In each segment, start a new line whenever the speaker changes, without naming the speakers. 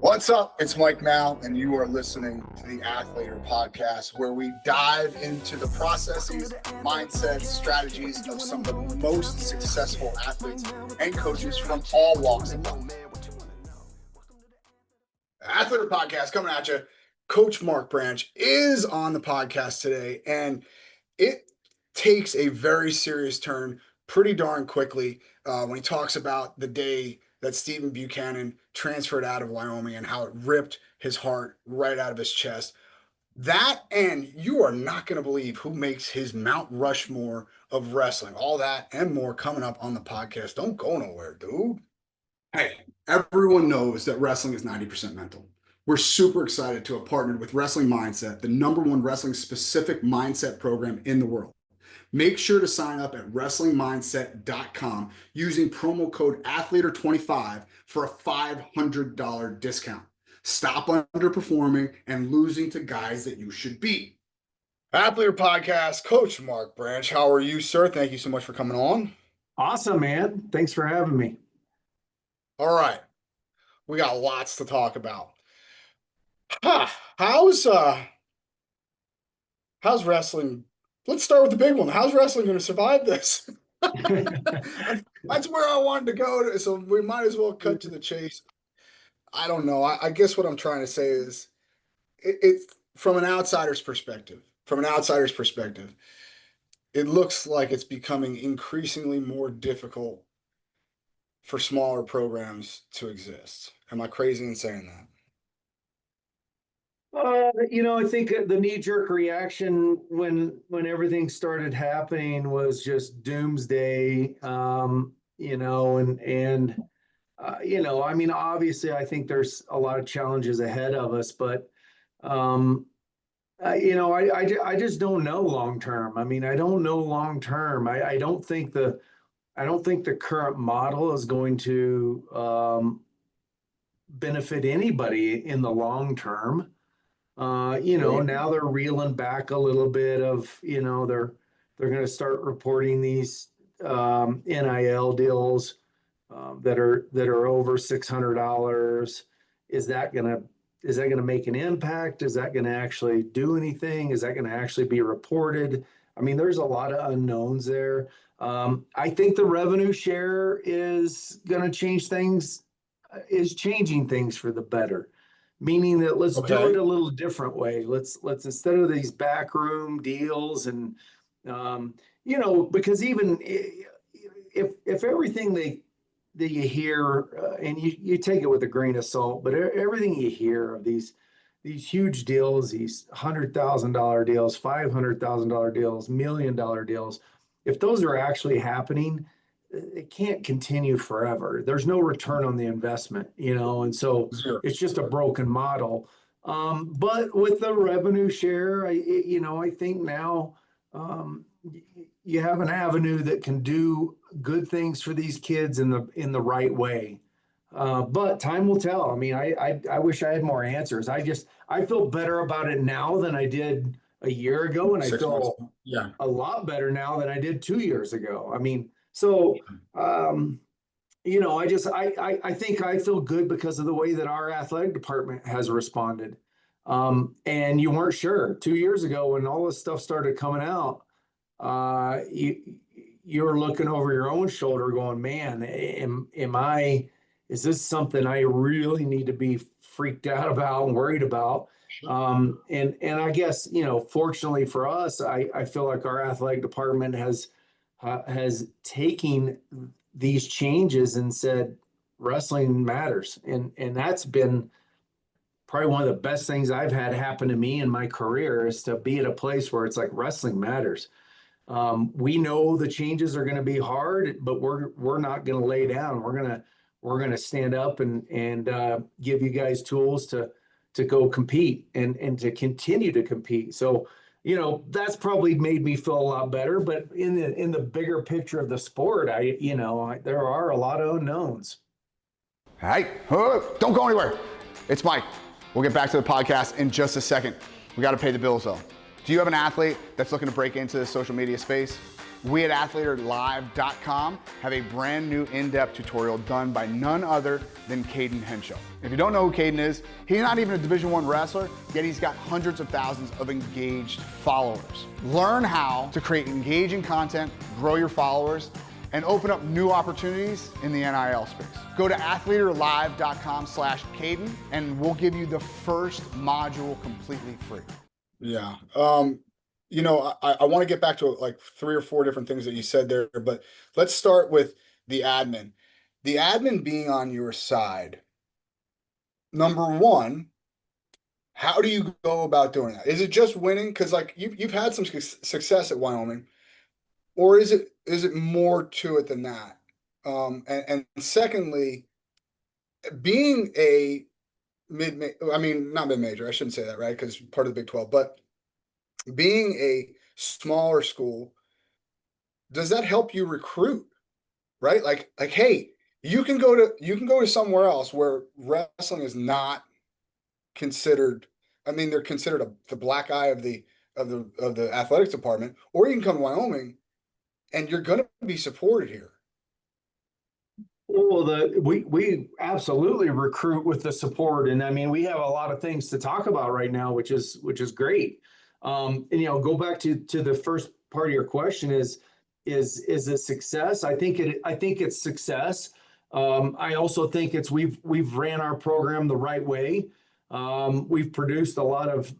What's up? It's Mike Mal, and you are listening to the Athletor Podcast, where we dive into the processes, mindsets, strategies of some of the most successful athletes and coaches from all walks of life. Athletor Podcast coming at you. Coach Mark Branch is on the podcast today, and it takes a very serious turn pretty darn quickly when he talks about the day that Stephen Buchanan transferred out of Wyoming and how it ripped his heart right out of his chest. That, and you are not going to believe who makes his Mount Rushmore of wrestling. All that and more coming up on the podcast. Don't go nowhere, dude. Hey, everyone knows that wrestling is 90% mental. We're super excited to have partnered with Wrestling Mindset, the #1 wrestling-specific mindset program in the world. Make sure to sign up at wrestlingmindset.com using promo code Athletor25 for a $500 discount. Stop underperforming and losing to guys that you should beat. Athletor Podcast, Coach Mark Branch. How are you, sir? Thank you so much for coming on.
Awesome, man. Thanks for having me.
All right. We got lots to talk about. How's wrestling? Let's start with the big one. How's wrestling going to survive this? That's where I wanted to go. So we might as well cut to the chase. I don't know. I guess what I'm trying to say is it's from an outsider's perspective. It looks like it's becoming increasingly more difficult for smaller programs to exist. Am I crazy in saying that?
I think the knee-jerk reaction when everything started happening was just doomsday. Obviously, I think there's a lot of challenges ahead of us, but I just don't know long term. I don't know long term. I don't think the current model is going to benefit anybody in the long term. Now they're reeling back a little bit of, they're going to start reporting these NIL deals that are over $600. Is that going to make an impact? Is that going to actually do anything? Is that going to actually be reported? There's a lot of unknowns there. I think the revenue share is going to change things, is changing things for the better. Meaning that let's do it a little different way. Let's instead of these backroom deals and because even if everything that you hear and you take it with a grain of salt, but everything you hear of these huge deals, these $100,000 deals, $500,000 deals, $1 million deals, if those are actually happening, it can't continue forever. There's no return on the investment, and so it's just a broken model. But with the revenue share, I think now you have an avenue that can do good things for these kids in the right way. But time will tell. I wish I had more answers. I feel better about it now than I did a year ago, and I feel a lot better now than I did 2 years ago. So, I think I feel good because of the way that our athletic department has responded. And you weren't sure 2 years ago when all this stuff started coming out, you were looking over your own shoulder going, man, is this something I really need to be freaked out about and worried about? And I guess, fortunately for us, I feel like our athletic department has taken these changes and said wrestling matters, and that's been probably one of the best things I've had happen to me in my career, is to be at a place where it's like wrestling matters. We know the changes are going to be hard, but we're not going to lay down. We're gonna stand up and give you guys tools to go compete and to continue to compete. So that's probably made me feel a lot better, but in the bigger picture of the sport, there are a lot of unknowns.
Hey, don't go anywhere. It's Mike. We'll get back to the podcast in just a second. We got to pay the bills though. Do you have an athlete that's looking to break into the social media space? We at athletorlive.com have a brand new in-depth tutorial done by none other than Caden Henshaw. If you don't know who Caden is, he's not even a Division I wrestler, yet he's got hundreds of thousands of engaged followers. Learn how to create engaging content, grow your followers, and open up new opportunities in the NIL space. Go to athletorlive.com/Caden and we'll give you the first module completely free.
Yeah. You know, I want to get back to like 3 or 4 different things that you said there, but let's start with the admin. The admin being on your side. Number one, how do you go about doing that? Is it just winning? Because like you've had some success at Wyoming, or is it more to it than that? And secondly, being a not mid-major, I shouldn't say that, right? Because part of the Big 12, but being a smaller school, does that help you recruit? Right? Like, hey, you can go to somewhere else where wrestling is not considered. I mean, they're considered the black eye of the athletics department, or you can come to Wyoming, and you're going to be supported here.
Well, we absolutely recruit with the support, and I mean we have a lot of things to talk about right now, which is great. And go back to the first part of your question is it success? I think it's success. I also think we've ran our program the right way. We've produced a lot of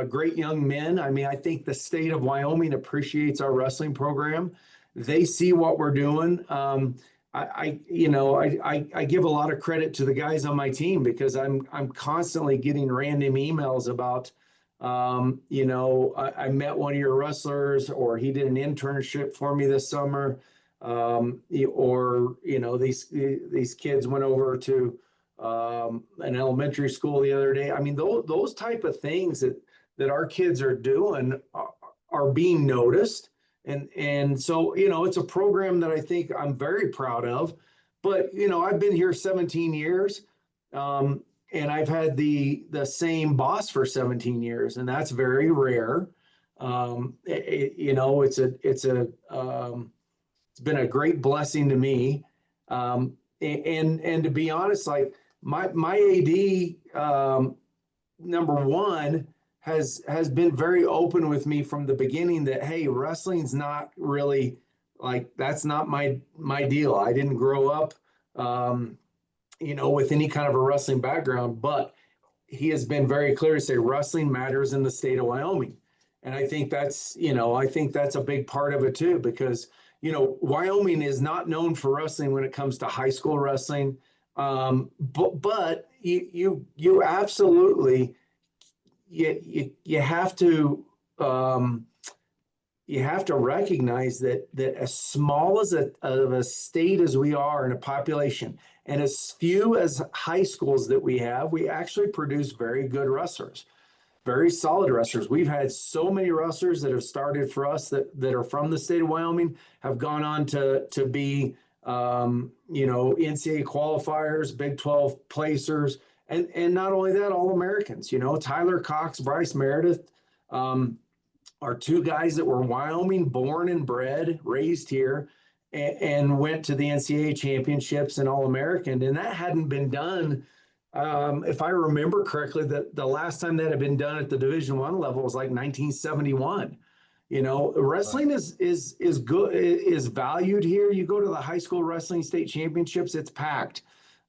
great young men. I mean, I think the state of Wyoming appreciates our wrestling program. They see what we're doing. I give a lot of credit to the guys on my team because I'm constantly getting random emails about, I met one of your wrestlers, or he did an internship for me this summer, or these kids went over to an elementary school the other day. I mean, those type of things that our kids are doing are being noticed. And so, it's a program that I think I'm very proud of, but, I've been here 17 years, and I've had the same boss for 17 years, and that's very rare. It's been a great blessing to me. And to be honest, like my AD, number one, has been very open with me from the beginning that, hey, wrestling's not really that's not my deal. I didn't grow up, with any kind of a wrestling background, but he has been very clear to say wrestling matters in the state of Wyoming. And I think that's a big part of it too, because, Wyoming is not known for wrestling when it comes to high school wrestling. But you absolutely, you have to recognize that as small of a state as we are in a population, and as few as high schools that we have, we actually produce very good wrestlers, very solid wrestlers. We've had so many wrestlers that have started for us that are from the state of Wyoming, have gone on to be NCAA qualifiers, Big 12 placers. And not only that, all Americans, Tyler Cox, Bryce Meredith, are 2 guys that were Wyoming born and bred, raised here, and went to the NCAA championships and All-American. And that hadn't been done. If I remember correctly, the last time that had been done at the Division I level was like 1971. Wrestling is good, is valued here. You go to the high school wrestling state championships, it's packed.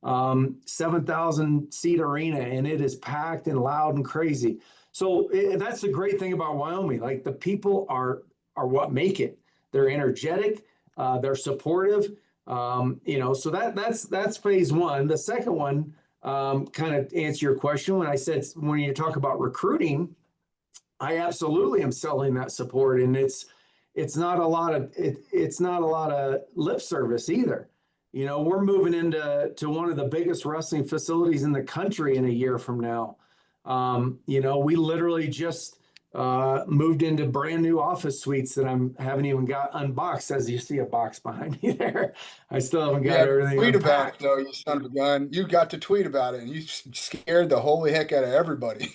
7,000 seat arena, and it is packed and loud and crazy. So that's the great thing about Wyoming. Like, the people are what make it. They're energetic, they're supportive. So that's phase one. The second one, kind of answer your question, when you talk about recruiting, I absolutely am selling that support, and it's not a lot of lip service either. We're moving into one of the biggest wrestling facilities in the country in a year from now. We literally just moved into brand new office suites that haven't even got unboxed, as you see a box behind me there. I still haven't got everything
tweet
unpacked.
about it, though, you son of a gun. You got to tweet about it, and you scared the holy heck out of everybody.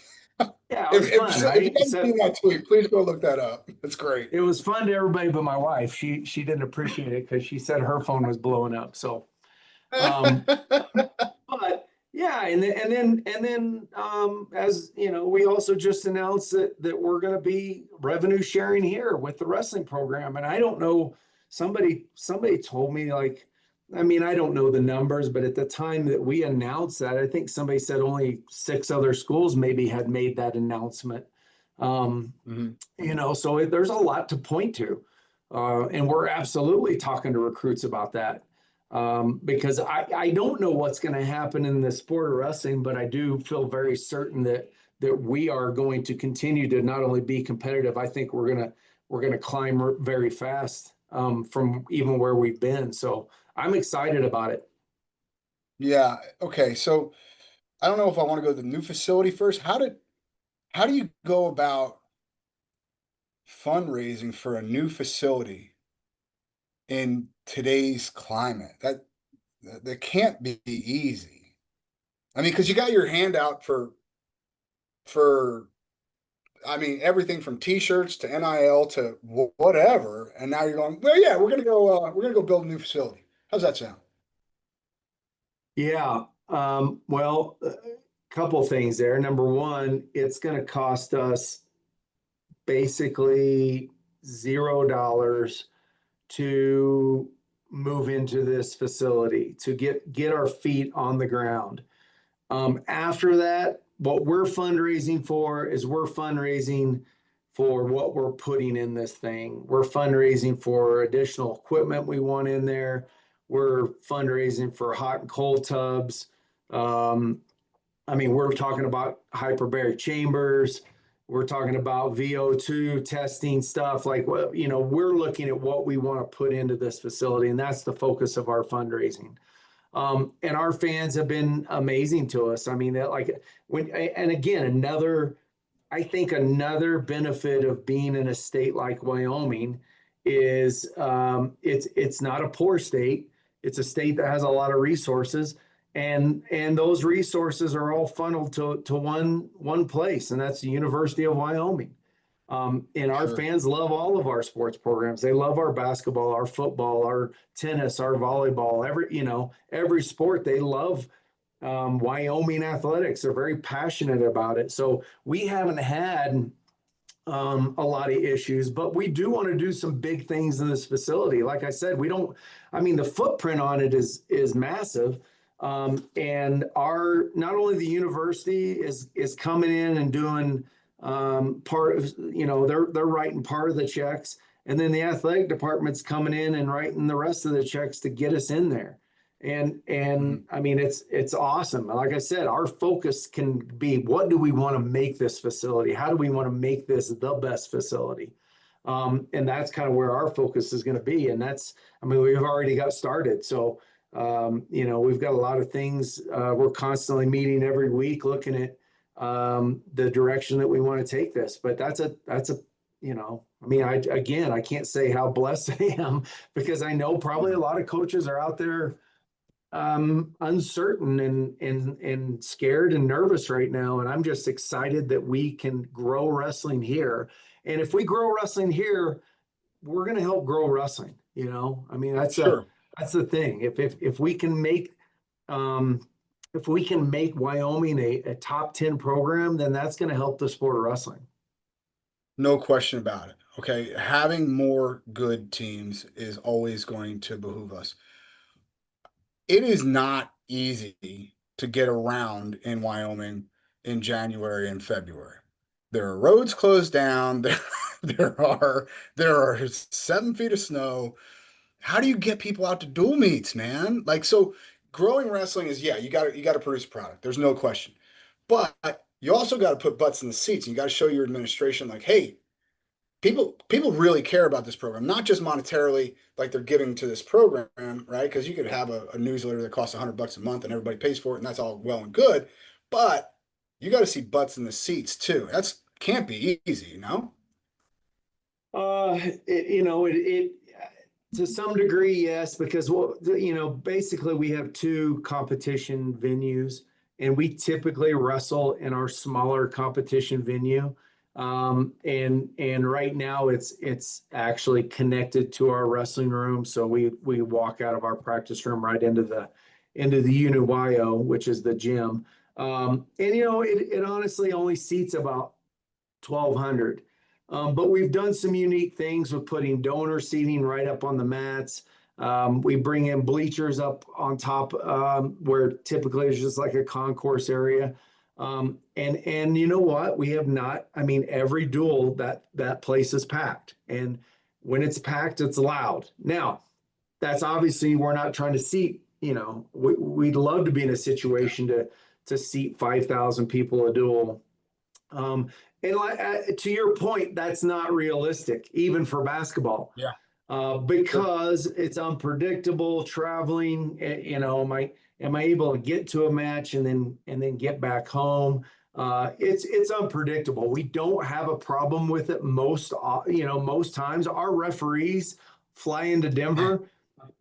Yeah, it was fun,
If you
right?
guys
So
seen that tweet, please go look that up. It's great.
it was fun to everybody but my wife. She didn't appreciate it because she said her phone was blowing up. So, um, but yeah, and then as you know, we also just announced that we're going to be revenue sharing here with the wrestling program. And I don't know, somebody told me, like, I mean, I don't know the numbers, but at the time that we announced that, I think somebody said only 6 other schools maybe had made that announcement. Um,
Mhm.
so there's a lot to point to. And we're absolutely talking to recruits about that. Because I don't know what's going to happen in the sport of wrestling, but I do feel very certain that we are going to continue to not only be competitive. I think we're gonna climb very fast, from even where we've been. So I'm excited about it.
Yeah. Okay. So I don't know if I want to go to the new facility first. How do you go about fundraising for a new facility in today's climate? That can't be easy. I mean, because you got your hand out for I mean everything from T-shirts to NIL to whatever, and now you're going, well, yeah, we're gonna go build a new facility. How's that sound?
Yeah. Well, a couple things there. Number one, it's going to cost us basically $0 to move into this facility, to get our feet on the ground. After that, what we're fundraising for is we're fundraising for what we're putting in this thing. We're fundraising for additional equipment we want in there. We're fundraising for hot and cold tubs. Um, I mean, we're talking about hyperbaric chambers. We're talking about VO2 testing stuff. Like, well, we're looking at what we want to put into this facility, and that's the focus of our fundraising. And our fans have been amazing to us. I mean, that, like, and again, I think another benefit of being in a state like Wyoming is, it's not a poor state. It's a state that has a lot of resources, and those resources are all funneled to one place, and that's the University of Wyoming. And our
Sure.
fans love all of our sports programs. They love our basketball, our football, our tennis, our volleyball, every sport. They love, Wyoming athletics. They're very passionate about it. So we haven't had, a lot of issues, but we do want to do some big things in this facility. Like I said, I mean, the footprint on it is massive. And not only the university is coming in and doing, part of, they're writing part of the checks, and then the athletic department's coming in and writing the rest of the checks to get us in there. And
Mhm.
I mean, it's awesome. Like I said, our focus can be, what do we want to make this facility? How do we want to make this the best facility? And that's kind of where our focus is going to be. And I mean, we've already got started. So, we've got a lot of things. We're constantly meeting every week, looking at, the direction that we want to take this. But that's a, I mean, I can't say how blessed I am, because I know probably a lot of coaches are out there, uncertain and scared and nervous right now. And I'm just excited that we can grow wrestling here. And if we grow wrestling here, we're going to help grow wrestling. I mean,
Sure.
that's the thing. If we can make, um, if we can make Wyoming a top 10 program, then that's going to help the sport of wrestling.
No question about it. Okay. Having more good teams is always going to behoove us. It is not easy to get around in Wyoming in January and February. There are roads closed down. There are there are 7 feet of snow. How do you get people out to dual meets, man? Like, so growing wrestling is, yeah, you got to produce a product. There's no question. But you also got to put butts in the seats. And you got to show your administration, like, hey, people really care about this program, not just monetarily, like they're giving to this program, right? Because you could have a newsletter that costs $100 a month and everybody pays for it, and that's all well and good. But you got to see butts in the seats too. That's can't be easy.
It to some degree, yes, because, well, basically we have two competition venues, and we typically wrestle in our smaller competition venue. And right now it's actually connected to our wrestling room. So we walk out of our practice room right into the UNIWYO, which is the gym. And it honestly only seats about 1,200. But we've done some unique things with putting donor seating right up on the mats. We bring in bleachers up on top, where typically it's just like a concourse area. And you know what? We have not, I mean, every duel that place is packed. And when it's packed, it's loud. Now, that's obviously, we're not trying to seat, we'd love to be in a situation to seat 5,000 people a duel. And to your point, that's not realistic, even for basketball.
Yeah.
Because it's unpredictable traveling. Am I able to get to a match and then get back home? It's unpredictable. We don't have a problem with it most times. Our referees fly into Denver,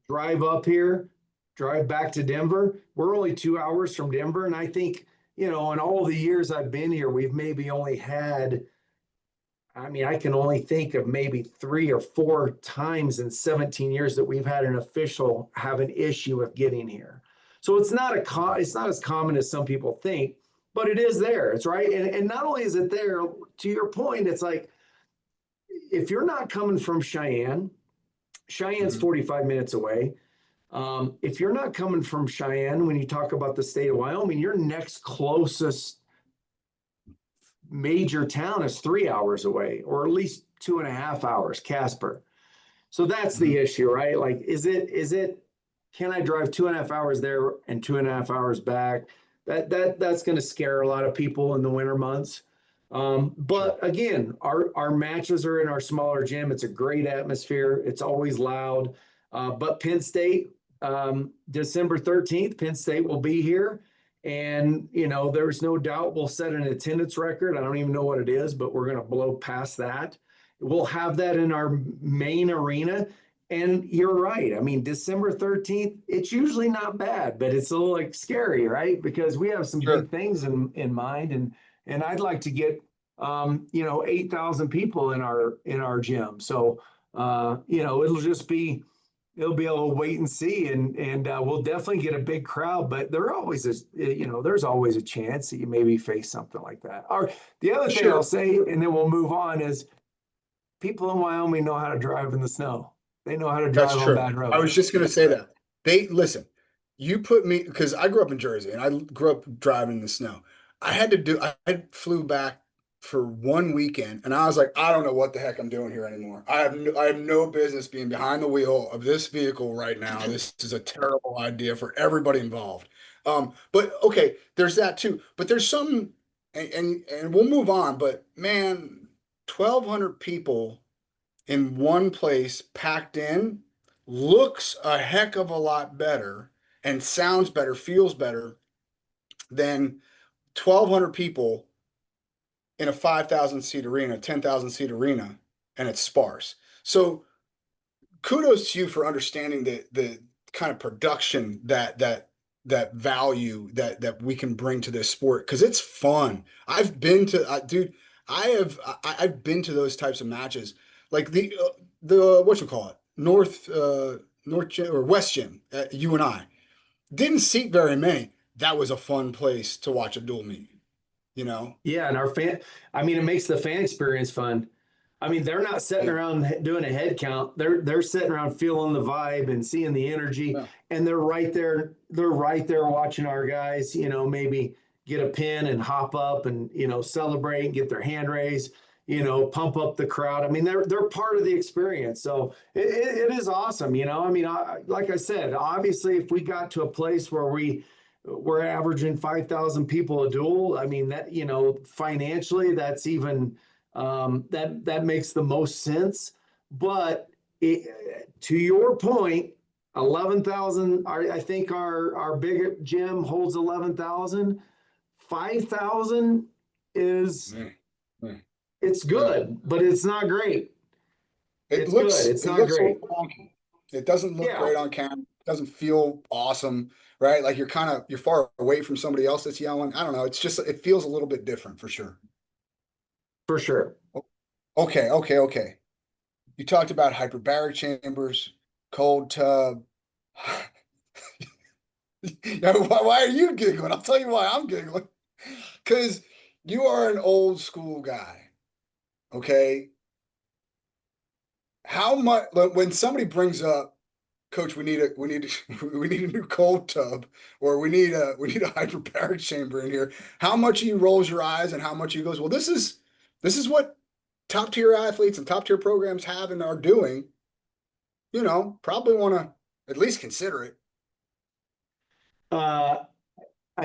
drive up here, drive back to Denver. We're only 2 hours from Denver, and I think, in all the years I've been here, we've maybe only had, I can only think of maybe 3 or 4 times in 17 years that we've had an official have an issue with getting here. So it's not as common as some people think, but it is there. It's right. And not only is it there, to your point, it's like, if you're not coming from Cheyenne's 45 minutes away. If you're not coming from Cheyenne, when you talk about the state of Wyoming, your next closest major town is 3 hours away, or at least 2.5 hours, Casper. So that's the issue, right? Like, can I drive 2.5 hours there and 2.5 hours back? That's going to scare a lot of people in the winter months. But again, our matches are in our smaller gym. It's a great atmosphere. It's always loud. But Penn State, December 13th, Penn State will be here. And, there's no doubt we'll set an attendance record. I don't even know what it is, but we're going to blow past that. We'll have that in our main arena. And you're right. I mean, December 13th, it's usually not bad, but it's a little scary, right? Because we have some big things in mind. And I'd like to get, 8,000 people in our gym. So, it'll be a little wait and see, and we'll definitely get a big crowd, but there's always a chance that you maybe face something like that. Or the other thing I'll say, and then we'll move on, is people in Wyoming know how to drive in the snow. They know how to drive on bad roads.
I was just going to say that. You put me, because I grew up in Jersey and I grew up driving in the snow. I flew back for one weekend and I was like, I don't know what the heck I'm doing here anymore. I have no business being behind the wheel of this vehicle right now. This is a terrible idea for everybody involved. But okay, there's that too. But there's some, and we'll move on, but man, 1,200 people in one place packed in looks a heck of a lot better and sounds better, feels better than 1,200 people in a 5,000 seat arena, 10,000 seat arena, and it's sparse. So kudos to you for understanding the kind of production that value that we can bring to this sport, because it's fun. I've been to I've been to those types of matches, like the North Gym or West Gym at UNI. Didn't seat very many. That was a fun place to watch a dual meet.
Yeah, and it makes the fan experience fun. I mean, they're not sitting around doing a head count. They're sitting around feeling the vibe and seeing the energy, and they're right there. They're right there watching our guys, maybe get a pin and hop up and, celebrate and get their hand raised, pump up the crowd. I mean, they're part of the experience. So it is awesome. Like I said, obviously, if we got to a place where we're averaging 5,000 people a duel, I mean, that, financially, that's even, that makes the most sense. But to your point, 11,000, I think our big gym holds 11,000. 5,000 is, it's good, but it's not great.
It's not great. It doesn't look great on camera. doesn't feel awesome, right? Like you're far away from somebody else that's yelling. I don't know. It's just, it feels a little bit different for sure.
For sure.
Okay. You talked about hyperbaric chambers, cold tub. Yeah, why are you giggling? I'll tell you why I'm giggling. Because you are an old school guy. Okay. How much, when somebody brings up, Coach, we need we need a new cold tub, or we need a hyperbaric chamber in here. How much he rolls your eyes, and how much he goes, well, this is what top tier athletes and top tier programs have and are doing. Probably want to at least consider it.
I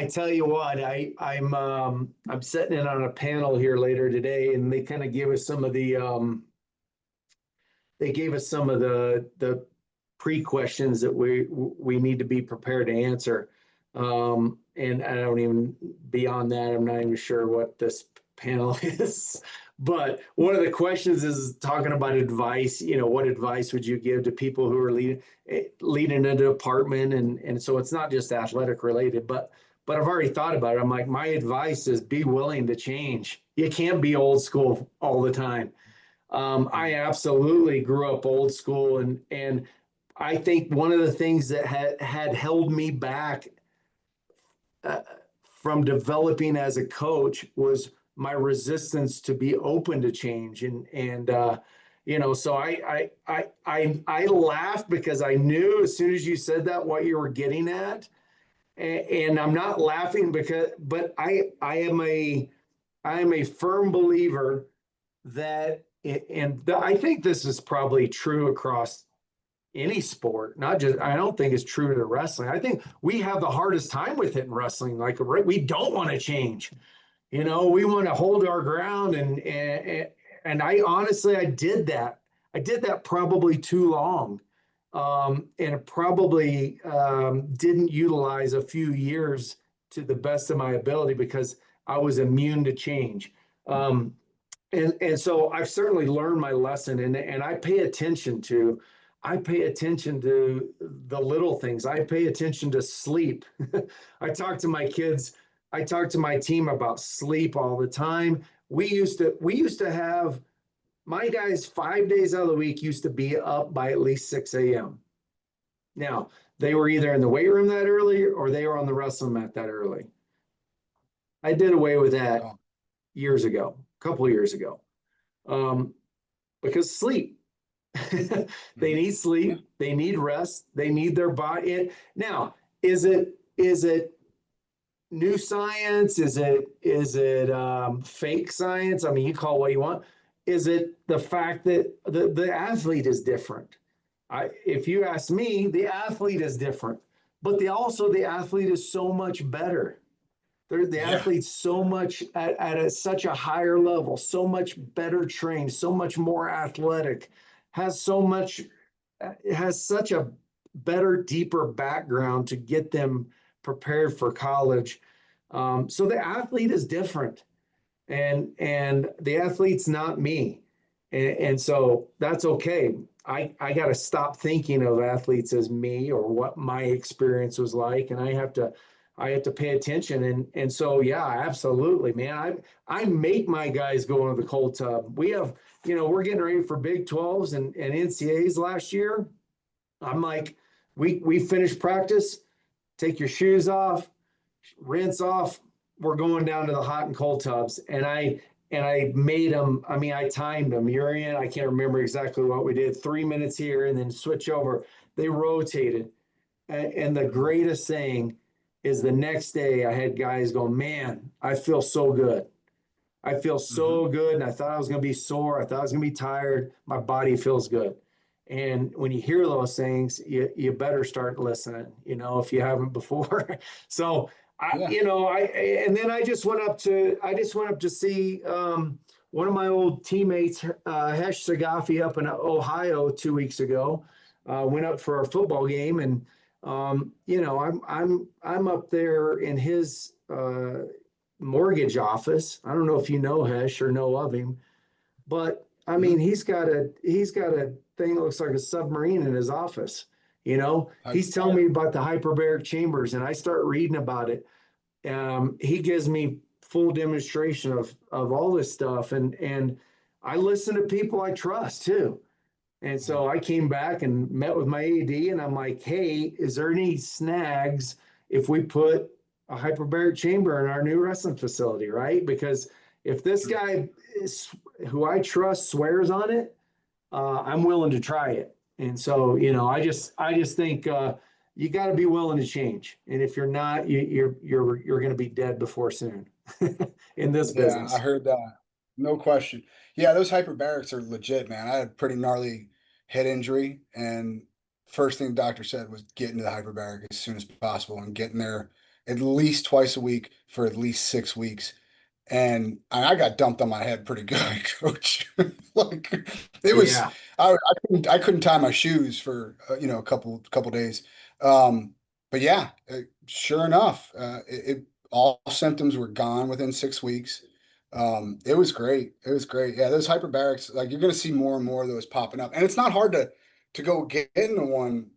tell you what, I'm sitting in on a panel here later today, and they kind of give us some of the the pre-questions that we need to be prepared to answer. And I don't even, beyond that, I'm not even sure what this panel is. But one of the questions is talking about advice. What advice would you give to people who are leading a department? And so it's not just athletic related, but I've already thought about it. I'm like, my advice is be willing to change. You can't be old school all the time. I absolutely grew up old school, and I think one of the things that had held me back from developing as a coach was my resistance to be open to change. So I laughed because I knew as soon as you said that what you were getting at, and I'm not laughing but I am a firm believer that, and I think this is probably true across any sport, not just, I don't think it's true to wrestling. I think we have the hardest time with it in wrestling. Like, we don't want to change. We want to hold our ground. And I honestly, I did that. I did that probably too long. And probably didn't utilize a few years to the best of my ability because I was immune to change. And so I've certainly learned my lesson, and I pay attention to the little things. I pay attention to sleep. I talk to my kids. I talk to my team about sleep all the time. We used to have, my guys 5 days out of the week used to be up by at least 6 a.m. Now, they were either in the weight room that early or they were on the wrestling mat that early. I did away with that years ago, a couple of years ago, because sleep. They need sleep. They need rest. They need their body. Now, is it new science? Is it fake science? I mean, you call it what you want. Is it the fact that the athlete is different? If you ask me, the athlete is different, but the athlete is so much better. The athlete's so much at such a higher level, so much better trained, so much more athletic, has such a better, deeper background to get them prepared for college. So the athlete is different, and the athlete's not me. And so that's okay. I got to stop thinking of athletes as me or what my experience was like. And I have to pay attention. And so, yeah, absolutely, man. I make my guys go into the cold tub. We have, we're getting ready for Big 12s and NCAAs last year. I'm like, we finished practice, take your shoes off, rinse off. We're going down to the hot and cold tubs. And I made them, I timed them. You're in, I can't remember exactly what we did, 3 minutes here and then switch over. They rotated. And the greatest thing is the next day I had guys go, man, I feel so good. I feel so good. And I thought I was going to be sore. I thought I was going to be tired. My body feels good. And when you hear those things, you better start listening, if you haven't before. So and then I just went up to see one of my old teammates, Hesh Sagafi, up in Ohio 2 weeks ago. Went up for our football game, and I'm up there in his mortgage office. I don't know if you know Hesh or know of him, but I mean, he's got a thing that looks like a submarine in his office. He's telling me about the hyperbaric chambers, and I start reading about it. He gives me full demonstration of all this stuff, and I listen to people I trust too. And so I came back and met with my AD, and I'm like, hey, is there any snags if we put a hyperbaric chamber in our new wrestling facility, right? Because if this guy who I trust swears on it, I'm willing to try it. And so, I just think you got to be willing to change. And if you're not, you're going to be dead before soon in this business.
Yeah, I heard that. No question. Yeah, those hyperbarics are legit, man. I had a pretty gnarly head injury, and first thing the doctor said was get into the hyperbaric as soon as possible and get in there at least twice a week for at least 6 weeks. And I got dumped on my head pretty good, coach. Like it was,
Yeah.
I couldn't tie my shoes for a couple days. But yeah, sure enough, all symptoms were gone within 6 weeks. It was great. It was great. Yeah, those hyperbarics, like you're going to see more and more of those popping up, and it's not hard to go get into one,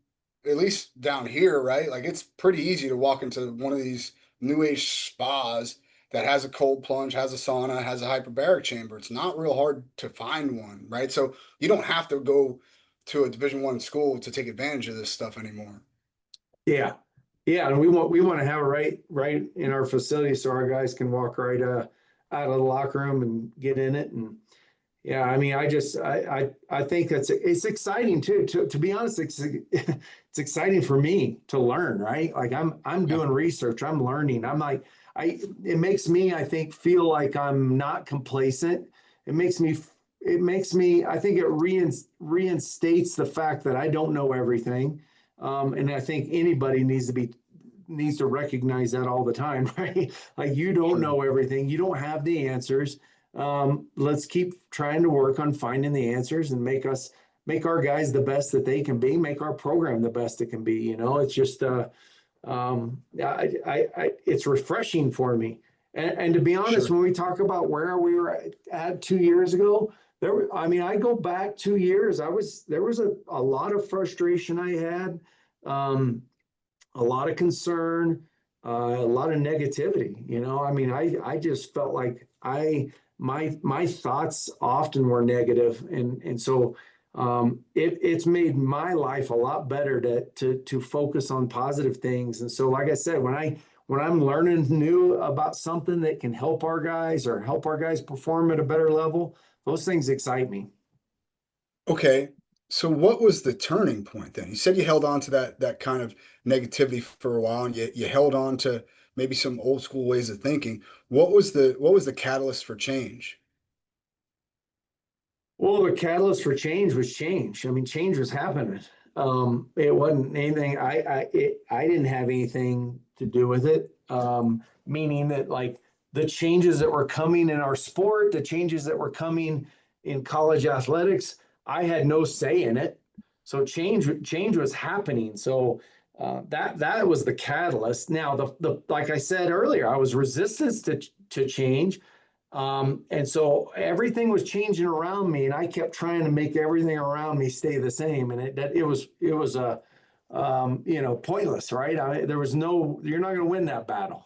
at least down here, right? Like it's pretty easy to walk into one of these new age spas that has a cold plunge, has a sauna, has a hyperbaric chamber. It's not real hard to find one, right? So you don't have to go to a Division I school to take advantage of this stuff anymore.
Yeah. Yeah. And we want to have it right in our facility so our guys can walk right out of the locker room and get in it. And yeah, I mean, I think it's exciting too. To be honest, it's exciting for me to learn, right? Like I'm doing research, I'm learning. It makes me, I think, feel like I'm not complacent. It makes me, I think it reinstates the fact that I don't know everything. And I think anybody needs to recognize that all the time, right? Like you don't know everything. You don't have the answers. Let's keep trying to work on finding the answers and make our guys the best that they can be, make our program the best it can be. It's just, it's refreshing for me. And to be honest, when we talk about where we were at 2 years ago, I go back 2 years. There was a lot of frustration I had, a lot of concern, a lot of negativity. I just felt like my thoughts often were negative, and so it's made my life a lot better to focus on positive things. And so, like I said, when I'm learning new about something that can help our guys or help our guys perform at a better level, those things excite me.
Okay. So what was the turning point then? You said you held on to that kind of negativity for a while, and you held on to maybe some old school ways of thinking. What was the catalyst for change?
Well, the catalyst for change was change. I mean, change was happening. It wasn't anything. I didn't have anything to do with it. Meaning that like the changes that were coming in our sport, the changes that were coming in college athletics, I had no say in it. So change was happening. So that was the catalyst. Now, the like I said earlier, I was resistant to change. And so everything was changing around me, and I kept trying to make everything around me stay the same. And it was pointless, right? You're not going to win that battle.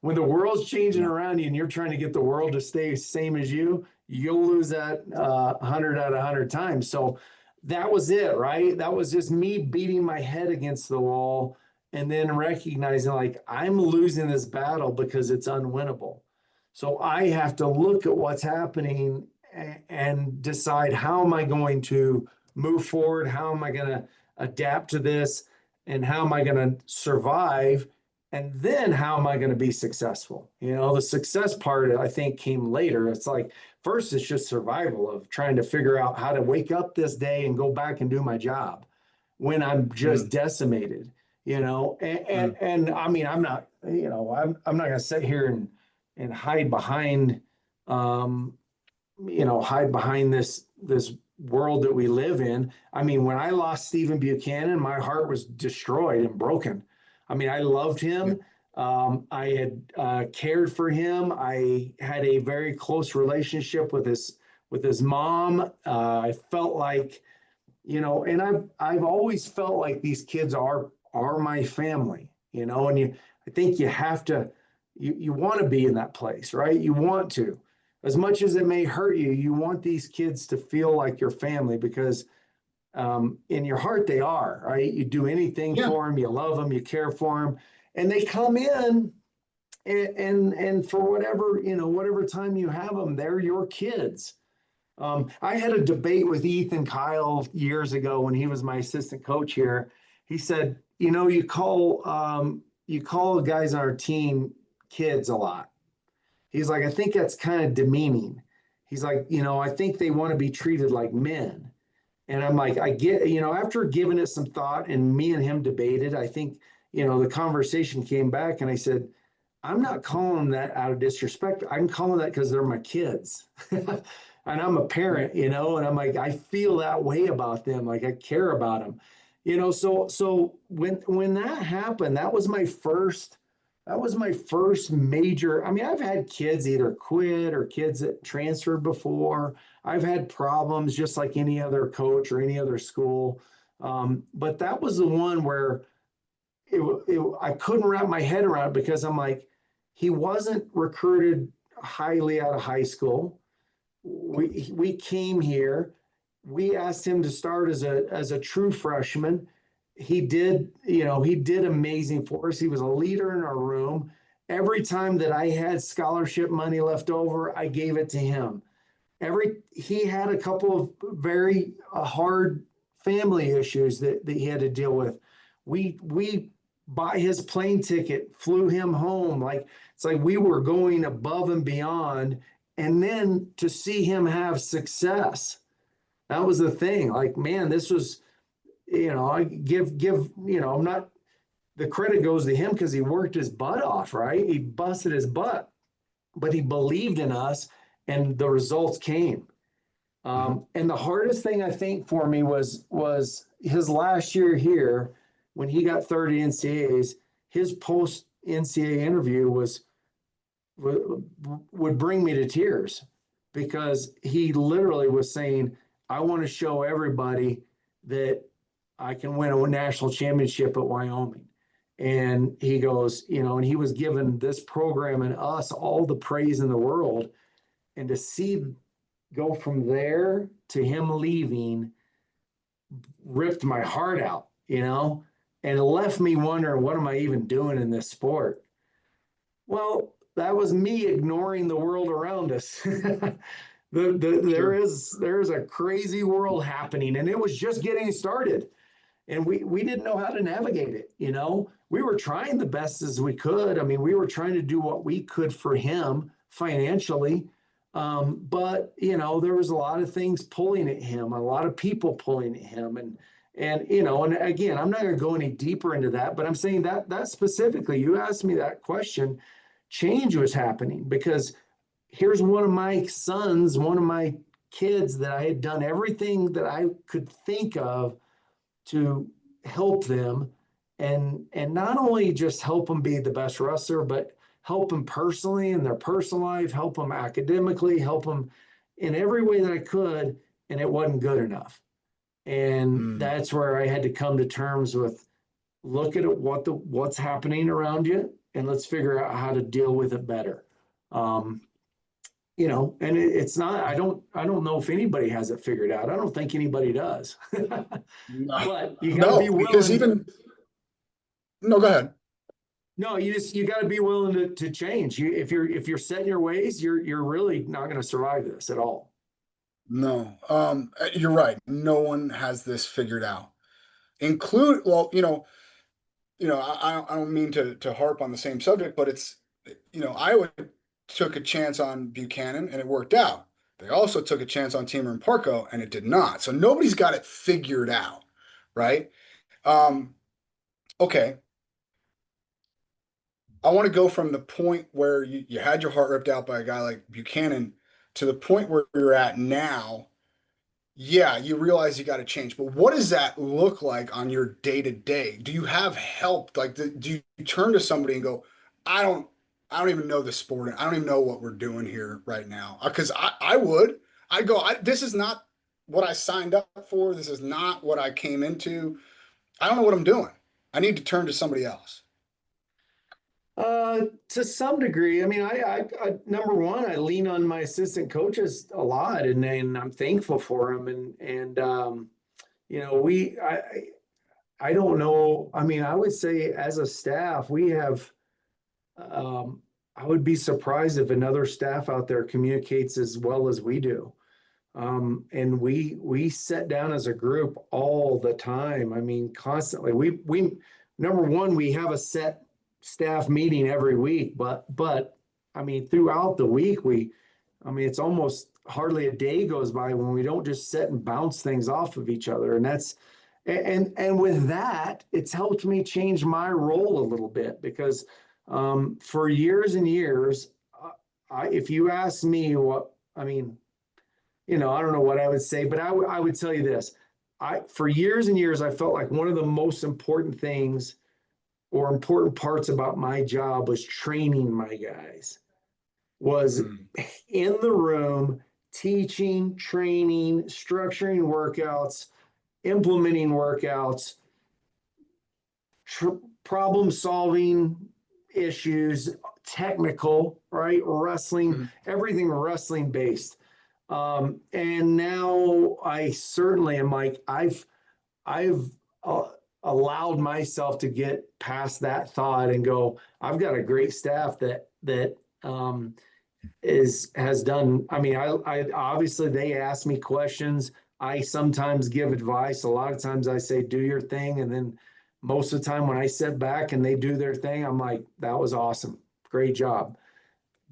When the world's changing around you and you're trying to get the world to stay the same as you'll lose that 100 out of 100 times. So that was it, right? That was just me beating my head against the wall and then recognizing like I'm losing this battle because it's unwinnable. So I have to look at what's happening and decide how am I going to move forward? How am I going to adapt to this? And how am I going to survive? And then how am I going to be successful? The success part, I think, came later. It's like, first, it's just survival of trying to figure out how to wake up this day and go back and do my job when I'm just decimated, and I mean, I'm not going to sit here and hide behind, hide behind this world that we live in. I mean, when I lost Stephen Buchanan, my heart was destroyed and broken. I mean, I loved him. I had cared for him. I had a very close relationship with his mom. I felt like And I've always felt like these kids are my family, and I think you have to, you want to be in that place, right? You want to, as much as it may hurt you, you want these kids to feel like your family, because in your heart they are, right? You do anything
Yeah.
for them, you love them, you care for them, and they come in, and for whatever time you have them, they're your kids. I had a debate with Ethan Kyle years ago when he was my assistant coach here. He said, you call the guys on our team kids a lot. He's like, I think that's kind of demeaning. He's like, I think they want to be treated like men. And I'm like, I get, after giving it some thought, and me and him debated, I think, the conversation came back, and I said, I'm not calling them that out of disrespect. I'm calling that because they're my kids. And I'm a parent, and I'm like, I feel that way about them. Like, I care about them, so when that happened, that was my first major. I mean, I've had kids either quit or kids that transferred before. I've had problems just like any other coach or any other school. But that was the one where I couldn't wrap my head around it, because I'm like, he wasn't recruited highly out of high school. We came here. We asked him to start as a true freshman. He did amazing for us. He was a leader in our room. Every time that I had scholarship money left over, I gave it to him. He had a couple of very hard family issues that he had to deal with. We buy his plane ticket, flew him home. It's like we were going above and beyond. And then to see him have success, that was the thing. Like, man, this was, I give, I'm not, the credit goes to him because he worked his butt off, right? He busted his butt, but he believed in us, and the results came. And the hardest thing, I think, for me was his last year here, when he got 30 NCAAs. His post NCAA interview would bring me to tears, because he literally was saying, I want to show everybody that I can win a national championship at Wyoming. And he goes, and he was given this program and us all the praise in the world. And to see go from there to him leaving ripped my heart out, and it left me wondering, what am I even doing in this sport? Well, that was me ignoring the world around us. There is a crazy world happening, and it was just getting started. And we didn't know how to navigate it. We were trying the best as we could. I mean, we were trying to do what we could for him financially. But there was a lot of things pulling at him, a lot of people pulling at him. And again, I'm not going to go any deeper into that, but I'm saying that specifically, you asked me that question, change was happening, because here's one of my sons, one of my kids, that I had done everything that I could think of to help them, and not only just help them be the best wrestler, but help them personally in their personal life, help them academically, help them in every way that I could, and it wasn't good enough. And that's where I had to come to terms with, look at what's happening around you, and let's figure out how to deal with it better. And it's not, I don't know if anybody has it figured out. I don't think anybody does.
No.
But you got to be willing.
Because no, go ahead.
No, you got to be willing to change. If you're set in your ways, you're really not going to survive this at all.
No, you're right. No one has this figured out. I don't mean to harp on the same subject, but it's, Iowa took a chance on Buchanan and it worked out. They also took a chance on Teamer and Parco and it did not. So nobody's got it figured out, right? Okay. I want to go from the point where you had your heart ripped out by a guy like Buchanan to the point where you're at now. Yeah, you realize you got to change, but what does that look like on your day to day? Do you have help? Like, do you turn to somebody and go, I don't even know the sport. I don't even know what we're doing here right now. Because I'd go, this is not what I signed up for. This is not what I came into. I don't know what I'm doing. I need to turn to somebody else.
To some degree. I mean, I number one, I lean on my assistant coaches a lot, and I'm thankful for them. You know, I don't know. I mean, I would say as a staff, we have, I would be surprised if another staff out there communicates as well as we do. And we sit down as a group all the time. I mean, constantly. We number one, we have a set staff meeting every week, but I mean, throughout the week, I mean, it's almost hardly a day goes by when we don't just sit and bounce things off of each other. And that's, and with that, it's helped me change my role a little bit because for years and years, if you ask me what, I mean, you know, I don't know what I would say, but I would tell you this. For years and years, I felt like one of the most important things or important parts about my job was training my guys, was in the room, teaching, training, structuring workouts, implementing workouts, problem solving issues, technical, right? Wrestling, everything wrestling based. And now I certainly am like, I've allowed myself to get past that thought and go, I've got a great staff that has done. I mean, I obviously they ask me questions. I sometimes give advice. A lot of times I say, do your thing. And then most of the time when I sit back and they do their thing, I'm like, that was awesome. Great job.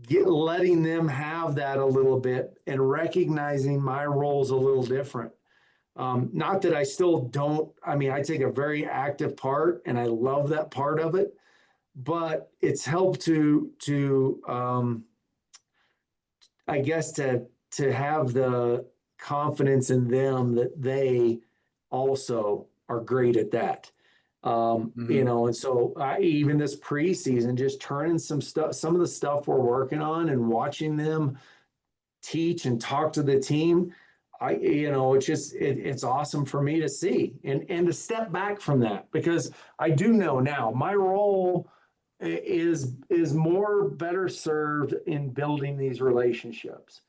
Letting them have that a little bit and recognizing my role's a little different. Not that I still don't, I mean, I take a very active part and I love that part of it, but it's helped to I guess to have the confidence in them that they also are great at that. You know, and so even this preseason, just turning some of the stuff we're working on and watching them teach and talk to the team, you know, it's just, it's awesome for me to see and to step back from that, because I do know now my role is more better served in building these relationships.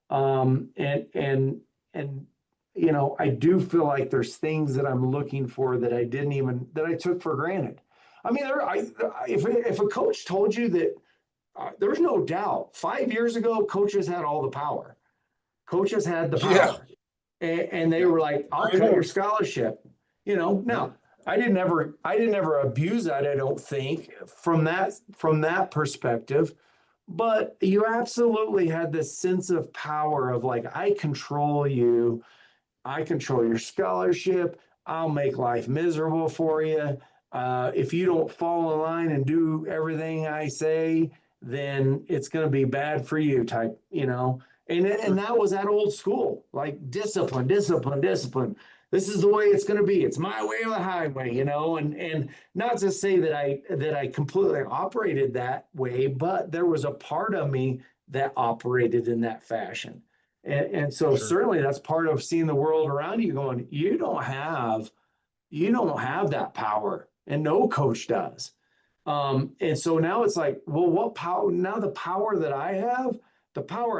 And you know, I do feel like there's things that I'm looking for that I took for granted. I mean, if a coach told you that, there's no doubt 5 years ago, coaches had all the power. Coaches had the power, and they were like, "I'll cut your scholarship." You know, now I didn't ever abuse that. I don't think from that perspective. But you absolutely had this sense of power of like, I control you. I control your scholarship. I'll make life miserable for you. If you don't fall in line and do everything I say, then it's going to be bad for you type, you know. And that was that old school, like discipline. This is the way it's going to be. It's my way or the highway, you know, and not to say that I completely operated that way, but there was a part of me that operated in that fashion. And so certainly that's part of seeing the world around you going, you don't have that power, and no coach does. And so now it's like, well, what power? Now the power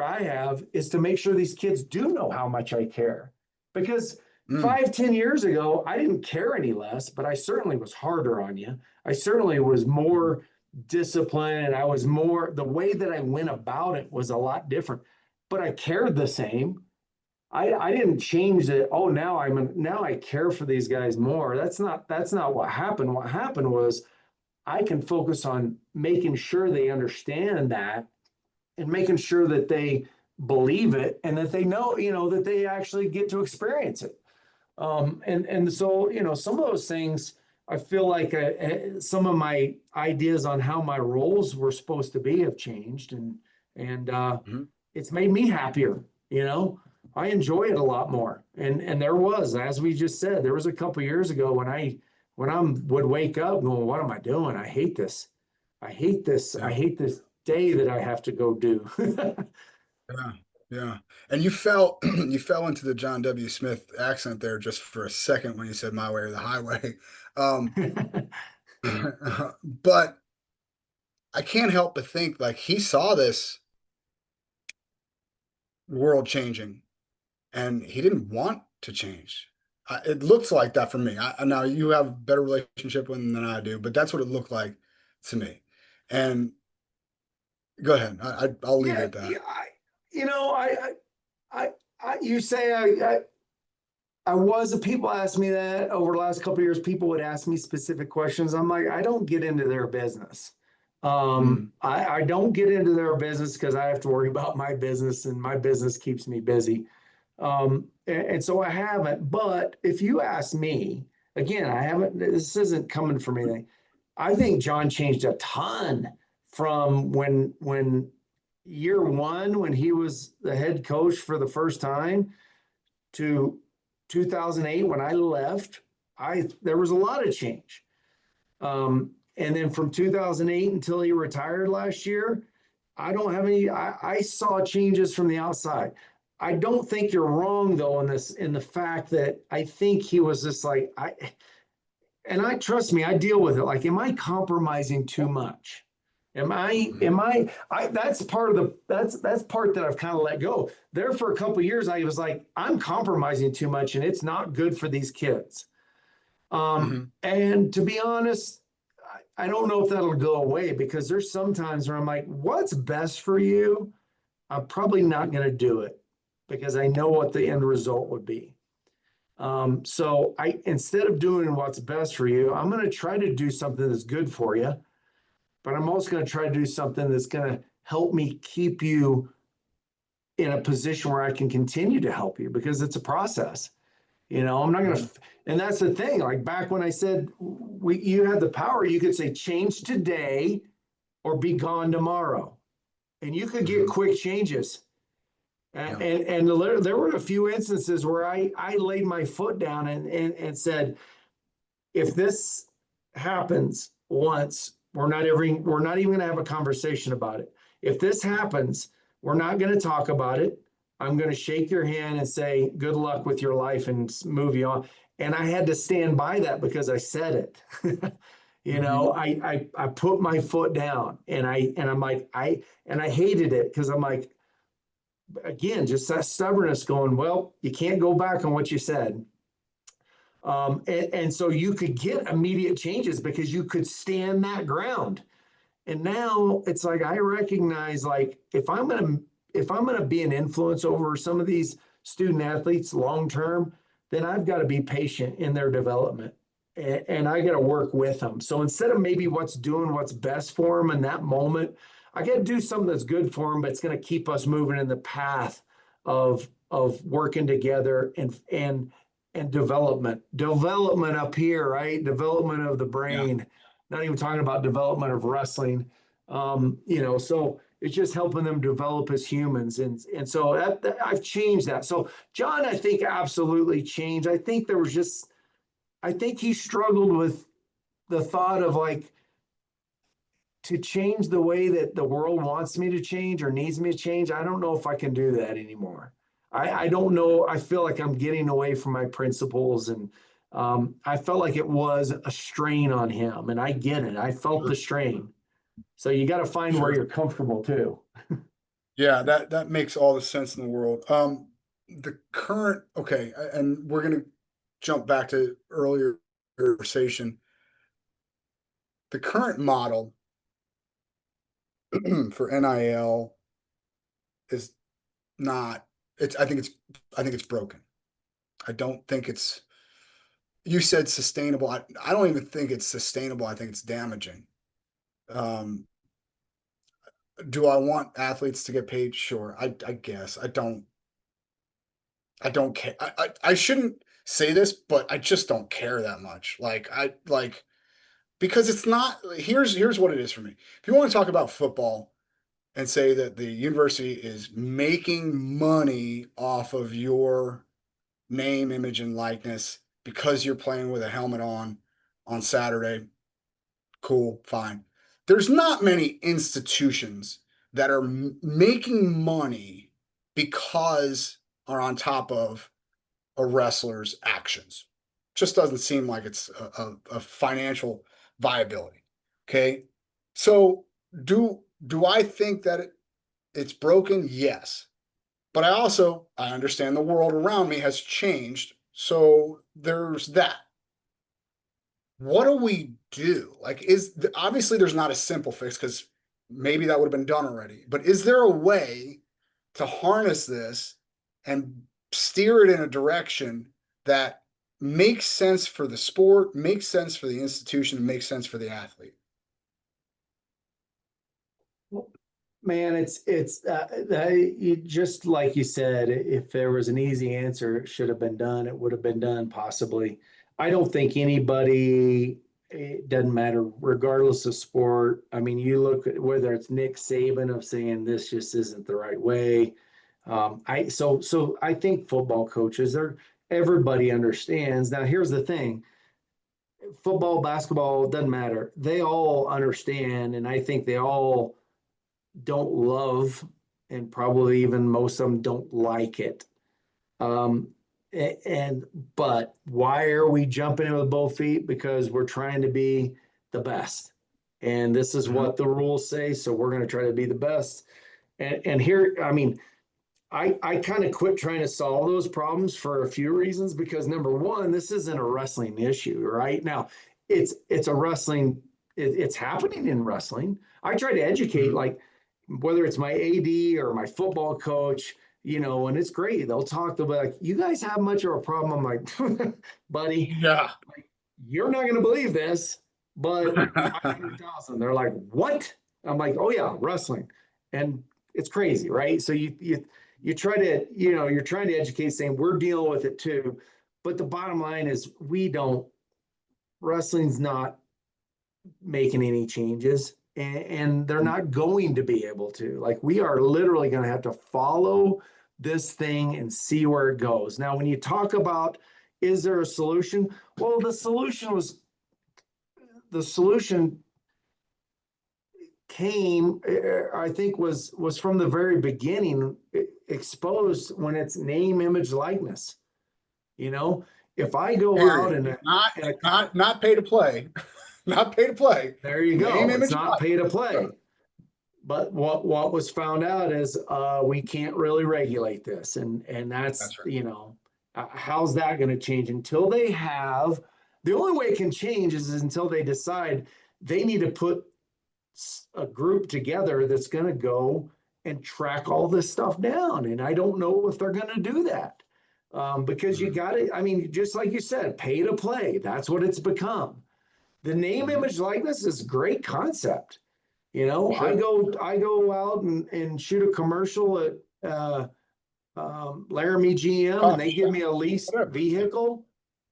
I have is to make sure these kids do know how much I care. Because 5-10 years ago, I didn't care any less, but I certainly was harder on you. I certainly was more disciplined, and I was more, the way that I went about it was a lot different, but I cared the same. I didn't change it. Oh, now I care for these guys more. That's not what happened. What happened was I can focus on making sure they understand that and making sure that they believe it and that they know, you know, that they actually get to experience it. And so, you know, some of those things, I feel like some of my ideas on how my roles were supposed to be have changed, and it's made me happier. You know, I enjoy it a lot more. And there was, as we just said, there was a couple of years ago when I would wake up going, what am I doing? I hate this. I hate this day that I have to go do.
Yeah. Yeah. And you fell you fell into the John W. Smith accent there just for a second when you said my way or the highway. Um, but I can't help but think like he saw this world changing and he didn't want to change. It looks like that for me. Now you have a better relationship with him than I do, but that's what it looked like to me. And go ahead. I'll leave it
Yeah,
at that.
yeah. You know, you say I was. People ask me that over the last couple of years. People would ask me specific questions. I'm like, I don't get into their business.
Mm,
I don't get into their business because I have to worry about my business, and my business keeps me busy. And so I haven't. But if you ask me, again, I haven't. This isn't coming from anything. I think John changed a ton from when year one, when he was the head coach for the first time, to 2008 when I left. There was a lot of change. And then from 2008 until he retired last year, I don't have any. I saw changes from the outside. I don't think you're wrong though in the fact that I think he was just like I trust me, I deal with it. Like, am I compromising too much? I that's part of that's part that I've kind of let go. There for a couple of years, I was like, I'm compromising too much and it's not good for these kids.
mhm.
And to be honest, I don't know if that'll go away because there's some times where I'm like, what's best for you? I'm probably not going to do it because I know what the end result would be. So instead of doing what's best for you, I'm going to try to do something that's good for you, but I'm also going to try to do something that's going to help me keep you in a position where I can continue to help you because it's a process. I'm not going to,
Mhm.
and that's the thing. Like back when I said you had the power, you could say change today or be gone tomorrow, and you could get
Mhm.
quick changes.
Yeah.
And there were a few instances where I laid my foot down and said, if this happens once, we're not even going to have a conversation about it. If this happens, we're not going to talk about it. I'm going to shake your hand and say good luck with your life and move you on. And I had to stand by that because I said it.
Mhm.
I put my foot down and I'm like I hated it because I'm like, again, just that stubbornness going, well, you can't go back on what you said. And so you could get immediate changes because you could stand that ground. And now it's like I recognize, like, if I'm gonna be an influence over some of these student athletes long term, then I've got to be patient in their development, and I got to work with them. So instead of maybe what's best for them in that moment, I got to do something that's good for them, but it's going to keep us moving in the path of working together and development up here, right? Development of the
Yeah.
brain. Not even talking about development of wrestling. So it's just helping them develop as humans, and so I've changed that. So John, I think absolutely changed. I think he struggled with the thought of like to change the way that the world wants me to change or needs me to change. I don't know if I can do that anymore. I don't know. I feel like I'm getting away from my principles, and I felt like it was a strain on him, and I get it. I felt the
Sure.
strain. So you got to find where
Sure.
you're comfortable too.
Yeah, that makes all the sense in the world. The current, okay, and we're gonna jump back to earlier conversation. The current model for NIL is not. It's. I think it's broken. I don't think it's. You said sustainable. I don't even think it's sustainable. I think it's damaging. Um, do I want athletes to get paid? Sure. I guess. I don't care. I shouldn't say this, but I just don't care that much. Because it's not. Here's what it is for me. If you want to talk about football and say that the university is making money off of your name, image, and likeness because you're playing with a helmet on Saturday, cool, fine. There's not many institutions that are making money because are on top of a wrestler's actions. Just doesn't seem like it's a financial viability. Okay. So do I think that it's broken? Yes. But I understand the world around me has changed. So there's that. What do we do? Like, obviously there's not a simple fix because maybe that would have been done already. But is there a way to harness this and steer it in a direction that makes sense for the sport, makes sense for the institution, and makes sense for the athlete?
Man, it's just like you said, if there was an easy answer, it should have been done. It would have been done possibly. I don't think anybody, it doesn't matter, regardless of sport. I mean, you look at whether it's Nick Saban of saying this just isn't the right way. So I think football coaches everybody understands. Now, here's the thing. Football, basketball, doesn't matter. They all understand, and I think they all don't love, and probably even most of them don't like it. But why are we jumping in with both feet? Because we're trying to be the best. And this is what the rules say. So we're going to try to be the best. And here, I mean, I kind of quit trying to solve those problems for a few reasons, because number one, this isn't a wrestling issue, right? Now, it's a wrestling, it's happening in wrestling. I try to educate, like, whether it's my AD or my football coach, and it's great. They'll talk, they'll be like, you guys have much of a problem. I'm like, buddy,
Yeah.
You're not going to believe this, but 500,000. They're like, what? I'm like, oh yeah, wrestling. And it's crazy, right? So you try to, you're trying to educate, saying we're dealing with it too. But the bottom line is wrestling's not making any changes. And they're not going to be able to. Like, we are literally going to have to follow this thing and see where it goes. Now, when you talk about, is there a solution? Well, the solution came, I think, was from the very beginning exposed when it's name, image, likeness. If I go out and
not pay to play. Not pay to play.
There you go. It's not pay to play. But what was found out is we can't really regulate this, and that's right. How's that going to change until they have? The only way it can change is until they decide they need to put a group together that's going to go and track all this stuff down. And I don't know if they're going to do that because you got to. I mean, just like you said, pay to play. That's what it's become. The name, image, likeness is a great concept. Sure. I go out and shoot a commercial at Laramie GM, and they give me a leased vehicle.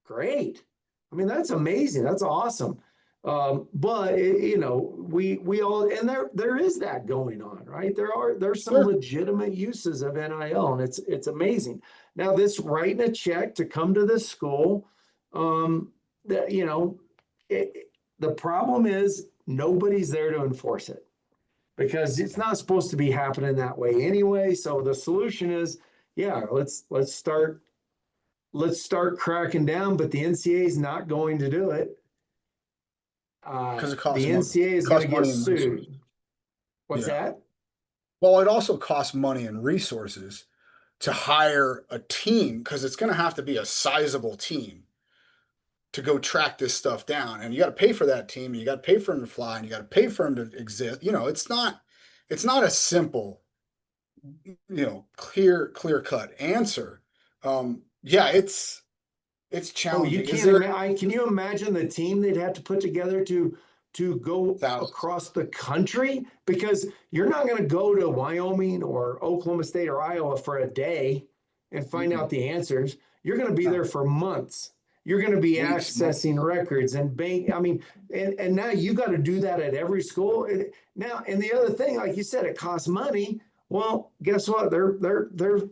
Great. I mean, that's amazing. That's awesome. But we all, and there is that going on, right? There's some legitimate uses of NIL, and it's amazing. Now, this writing a check to come to this school, the problem is nobody's there to enforce it because it's not supposed to be happening that way anyway. So the solution is, let's start cracking down, but the NCAA is not going to do it.
Because it costs
the NCAA is going to get sued. What's that?
Well, it also costs money and resources to hire a team, because it's going to have to be a sizable team to go track this stuff down, and you got to pay for that team, and you got to pay for them to fly, and you got to pay for them to exist. It's not a simple, clear cut answer. It's challenging.
Can you imagine the team they'd have to put together to go across the country? Because you're not going to go to Wyoming or Oklahoma State or Iowa for a day and find out the answers. You're going to be there for months. You're going to be accessing records and bank. I mean, and now you got to do that at every school. Now, and the other thing, like you said, it costs money. Well, guess what? They're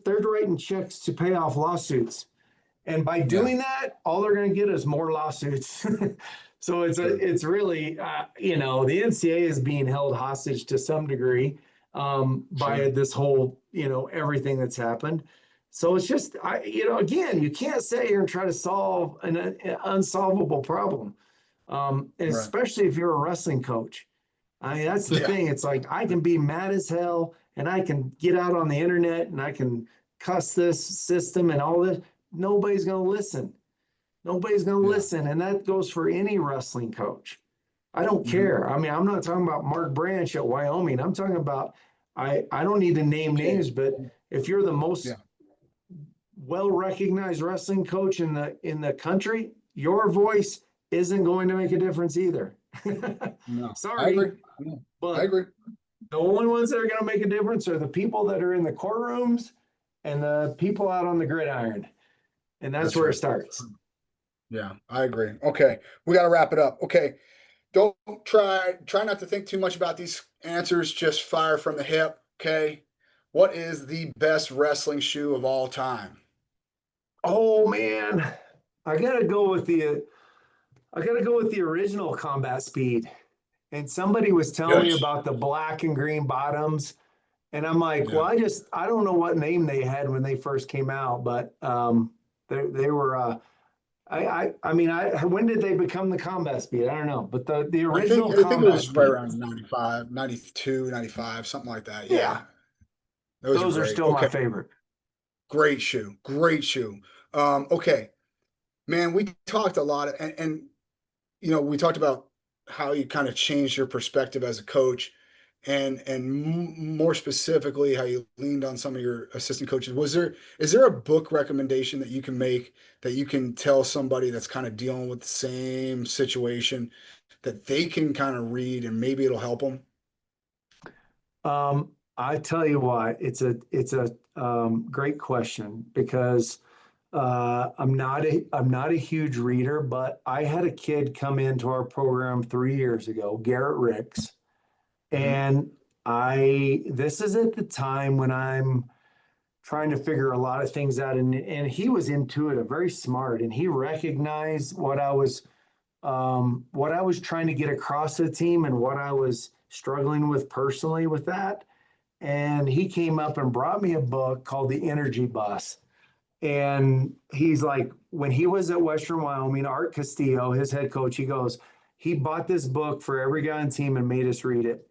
writing checks to pay off lawsuits, and by doing that, all they're going to get is more lawsuits. So it's really the NCAA is being held hostage to some degree. by this whole, everything that's happened. So it's just, again, you can't sit here and try to solve an unsolvable problem. And
Right.
especially if you're a wrestling coach. I mean, that's the
Yeah.
thing. It's like, I can be mad as hell and I can get out on the internet and I can cuss this system and all this. Nobody's going to listen. Nobody's going to
Yeah.
listen. And that goes for any wrestling coach. I don't
Mhm.
care. I mean, I'm not talking about Mark Branch at Wyoming. I'm talking about, I don't need to name
Okay.
names, but if you're the most
Yeah.
well-recognized wrestling coach in the country, your voice isn't going to make a difference either.
No, I
Sorry,
agree. No, I
but
agree.
the only ones that are going to make a difference are the people that are in the courtrooms and the people out on the gridiron. And that's where it
right.
starts.
Yeah, I agree. Okay, we got to wrap it up. Okay, don't try not to think too much about these answers. Just fire from the hip. Okay, what is the best wrestling shoe of all time?
Oh man, I gotta go with the original Combat Speed. And somebody was telling me
Yes.
about the black and green bottoms. And I'm like, well,
Yeah.
I don't know what name they had when they first came out, but they were when did they become the Combat Speed? I don't know, but the original
I think it
Combat
was right
Speed.
around 95, 92, 95, something like that.
Yeah,
Yeah, those are
those are
great.
still my
Okay,
favorite.
great shoe. Great shoe. Okay, man, we talked a lot, and we talked about how you kind of changed your perspective as a coach, and more specifically, how you leaned on some of your assistant coaches. Is there a book recommendation that you can make that you can tell somebody that's kind of dealing with the same situation that they can kind of read and maybe it'll help them?
I tell you what, it's a great question because I'm not a huge reader, but I had a kid come into our program 3 years ago, Garrett Ricks,
Hmm.
and this is at the time when I'm trying to figure a lot of things out, and he was intuitive, very smart, and he recognized what I was trying to get across to the team and what I was struggling with personally with that. And he came up and brought me a book called The Energy Bus. And he's like, when he was at Western Wyoming, Art Castillo, his head coach, he bought this book for every guy on the team and made us read it.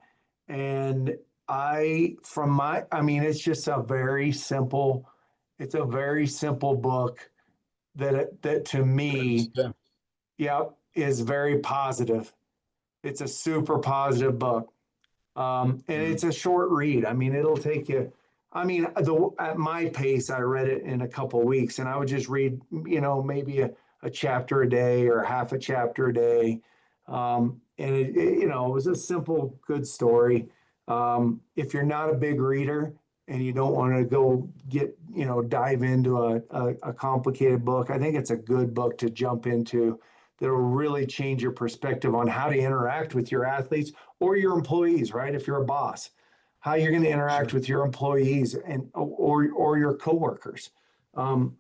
And it's just it's a very simple book that to me,
Yeah.
yep, is very positive. It's a super positive book. And
Mm.
it's a short read. I mean, it'll take you, at my pace, I read it in a couple of weeks and I would just read, maybe a chapter a day or half a chapter a day. And it was a simple, good story. If you're not a big reader and you don't want to go dive into a complicated book, I think it's a good book to jump into that will really change your perspective on how to interact with your athletes or your employees, right? If you're a boss, how you're going to interact
Sure.
with your employees or your coworkers.
Sure.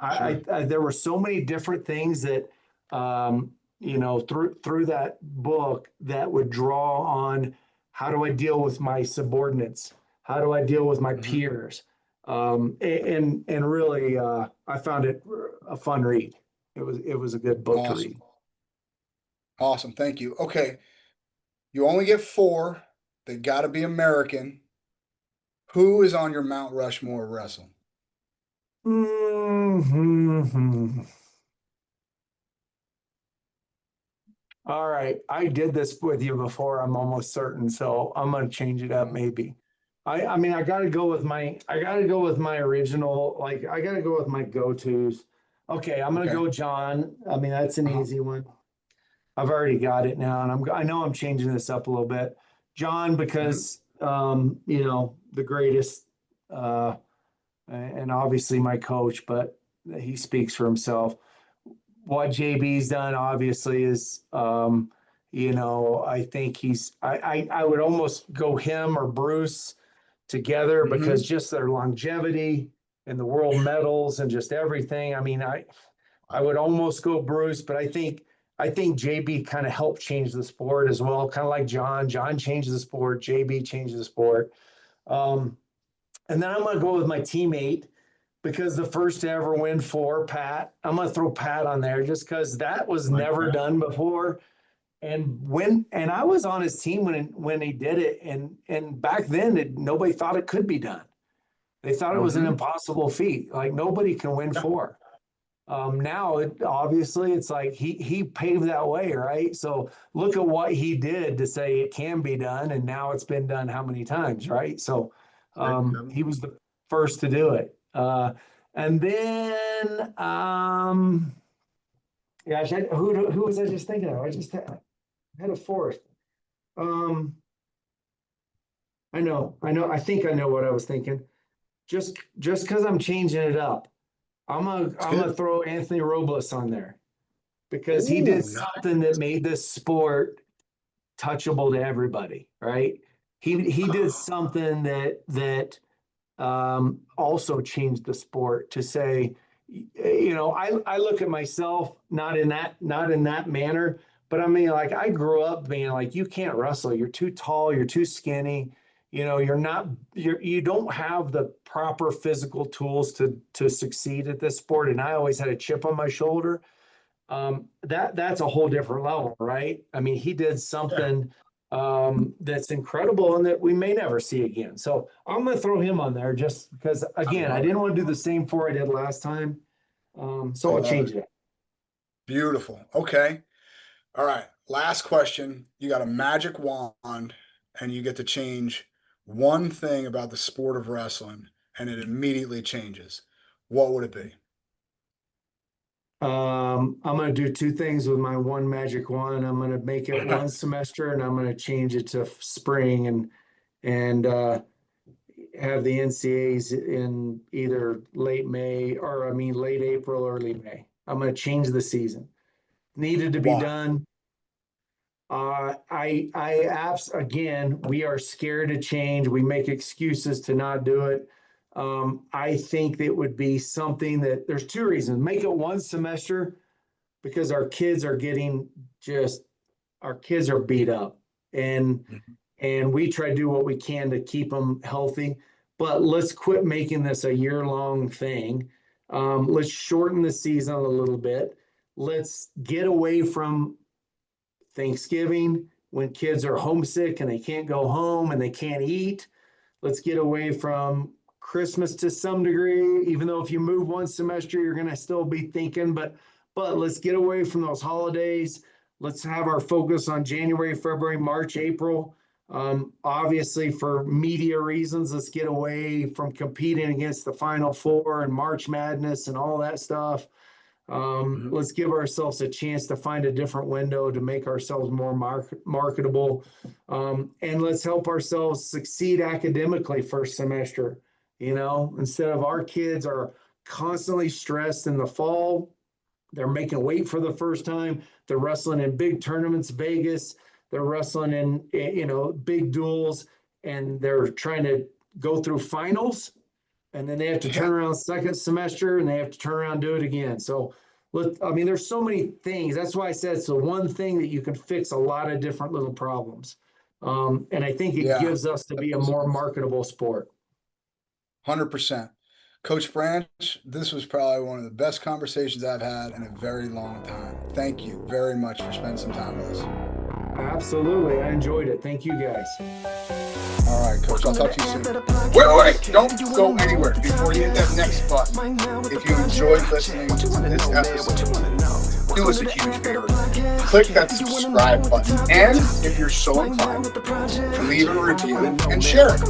There were so many different things that through that book that would draw on how do I deal with my subordinates, how do I deal with my
Mhm.
peers, and really I found it a fun read. It was a good book to read.
Awesome. Awesome. Thank you. Okay. You only get four. They got to be American. Who is on your Mount Rushmore of wrestling?
Mhm. All right. I did this with you before, I'm almost certain, so I'm gonna change it up
Uh,
maybe. I gotta go with my original, like I gotta go with my go-tos. Okay, I'm gonna
okay.
go John. I mean, that's an
Uh-huh.
easy one. I've already got it now, and I know I'm changing this up a little bit. John,
Mhm.
because the greatest and obviously my coach, but he speaks for himself. What JB's done obviously is, I think I would almost go him or Bruce together because
Mhm.
just their longevity and the world medals and just everything. I mean, I would almost go Bruce, but I think JB kind of helped change the sport as well, kind of like John. John changed the sport, JB changed the sport. And then I'm going to go with my teammate, because the first to ever win 4, Pat. I'm going to throw Pat on there just because that was never done before. And I was on his team when he did it, and back then nobody thought it could be done. They thought it was an impossible feat. Like, nobody can win 4. Now obviously it's like he paved that way, right? So look at what he did to say it can be done, and now it's been done how many times, right? So he was the first to do it. And then who was I just thinking of? I just had a fourth. I think I know what I was thinking. Just because I'm changing it up, I'm gonna throw Anthony Robles on there, because he did something that made this sport touchable to everybody, right? He did something that also changed the sport, to say, I look at myself not in that manner, but I mean, like, I grew up being like, you can't wrestle, you're too tall, you're too skinny, you don't have the proper physical tools to succeed at this sport. And I always had a chip on my shoulder. That's a whole different level, right? I mean, he did something that's incredible and that we may never see again. So I'm going to throw him on there, just because, again, I didn't want to do the same 4 I did last time. So I'll change it.
Beautiful. Okay. All right. Last question. You got a magic wand and you get to change one thing about the sport of wrestling, and it immediately changes. What would it be?
I'm going to do 2 things with my one magic wand. I'm going to make it one semester, and I'm going to change it to spring and have the NCAAs in either late April, early May. I'm going to change the season. Needed to be done. Again, we are scared to change. We make excuses to not do it. I think it would be something that, there's 2 reasons. Make it one semester, because our kids are beat up, and we try to do what we can to keep them healthy, but let's quit making this a year-long thing. Let's shorten the season a little bit. Let's get away from Thanksgiving, when kids are homesick and they can't go home and they can't eat. Let's get away from Christmas to some degree, even though if you move one semester, you're going to still be thinking, but let's get away from those holidays. Let's have our focus on January, February, March, April. Obviously, for media reasons, let's get away from competing against the Final Four and March Madness and all that stuff. Let's give ourselves a chance to find a different window to make ourselves more marketable. And let's help ourselves succeed academically first semester. Instead of our kids are constantly stressed in the fall, they're making weight for the first time. They're wrestling in big tournaments, Vegas. They're wrestling in, big duels, and they're trying to go through finals. And then they have to turn around second semester, and they have to turn around and do it again. So, there's so many things. That's why I said it's the one thing that you can fix a lot of different little problems. And I think it gives us to be a more marketable sport.
100%. Coach Branch, this was probably one of the best conversations I've had in a very long time. Thank you very much for spending some time with us.
Absolutely. I enjoyed it. Thank you, guys.
All right, Coach. I'll talk to you soon. Wait. Don't go anywhere before you hit that next button. If you enjoyed listening to this episode, do us a huge favor. Click that subscribe button. And if you're so inclined, leave a review and share it.